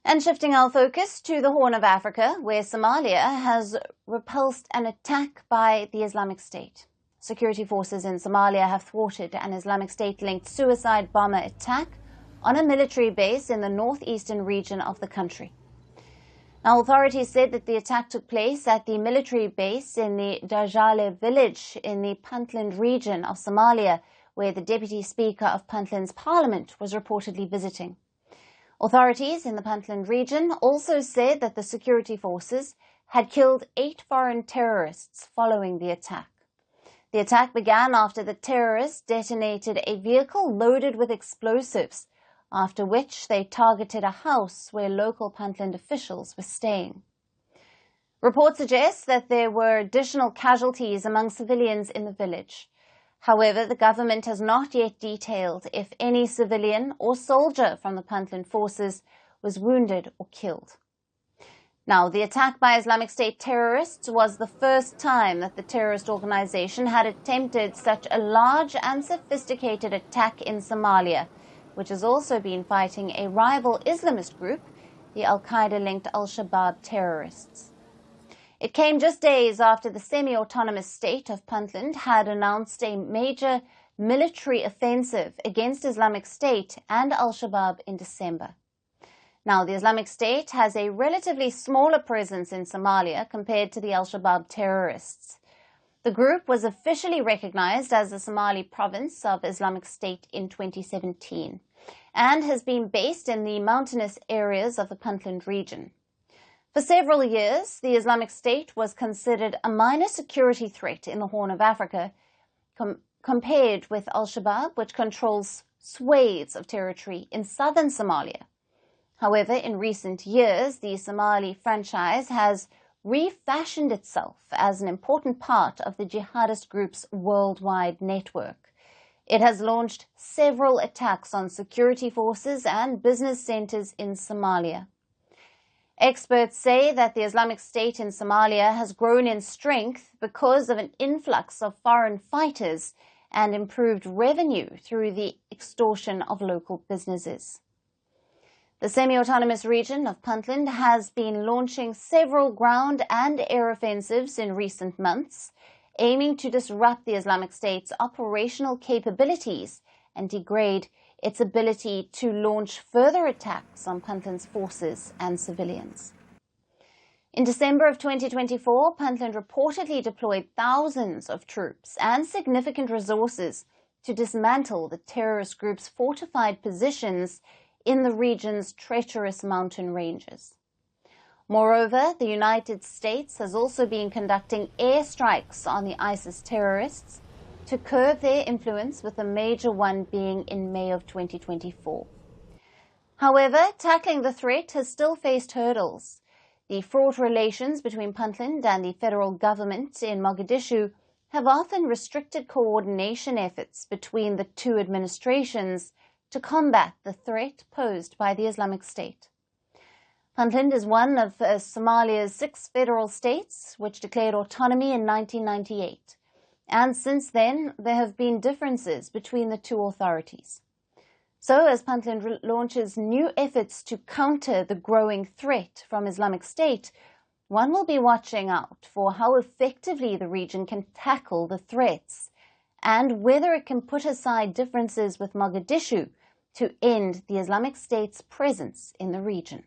And shifting our focus to the Horn of Africa, where Somalia has repulsed an attack by the Islamic State. Security forces in Somalia have thwarted an Islamic State-linked suicide bomber attack on a military base in the northeastern region of the country. Now, authorities said that the attack took place at the military base in the Dajale village in the Puntland region of Somalia, where the Deputy Speaker of Puntland's parliament was reportedly visiting. Authorities in the Puntland region also said that the security forces had killed 8 foreign terrorists following the attack. The attack began after the terrorists detonated a vehicle loaded with explosives, after which they targeted a house where local Puntland officials were staying. Reports suggest that there were additional casualties among civilians in the village. However, the government has not yet detailed if any civilian or soldier from the Puntland forces was wounded or killed. Now, the attack by Islamic State terrorists was the first time that the terrorist organization had attempted such a large and sophisticated attack in Somalia, which has also been fighting a rival Islamist group, the Al-Qaeda-linked Al-Shabaab terrorists. It came just days after the semi-autonomous state of Puntland had announced a major military offensive against Islamic State and Al-Shabaab in December. Now, the Islamic State has a relatively smaller presence in Somalia compared to the Al-Shabaab terrorists. The group was officially recognized as the Somali province of Islamic State in 2017 and has been based in the mountainous areas of the Puntland region. For several years, the Islamic State was considered a minor security threat in the Horn of Africa compared with Al-Shabaab, which controls swathes of territory in southern Somalia. However, in recent years, the Somali franchise has refashioned itself as an important part of the jihadist group's worldwide network. It has launched several attacks on security forces and business centers in Somalia. Experts say that the Islamic State in Somalia has grown in strength because of an influx of foreign fighters and improved revenue through the extortion of local businesses. The semi-autonomous region of Puntland has been launching several ground and air offensives in recent months, aiming to disrupt the Islamic State's operational capabilities and degrade its ability to launch further attacks on Puntland's forces and civilians. In December of 2024, Puntland reportedly deployed thousands of troops and significant resources to dismantle the terrorist group's fortified positions in the region's treacherous mountain ranges. Moreover, the United States has also been conducting airstrikes on the ISIS terrorists to curb their influence, with a major one being in May of 2024. However, tackling the threat has still faced hurdles. The fraught relations between Puntland and the federal government in Mogadishu have often restricted coordination efforts between the two administrations to combat the threat posed by the Islamic State. Puntland is one of Somalia's 6 federal states which declared autonomy in 1998, and since then there have been differences between the two authorities. So as Puntland launches new efforts to counter the growing threat from Islamic State, one will be watching out for how effectively the region can tackle the threats and whether it can put aside differences with Mogadishu to end the Islamic State's presence in the region.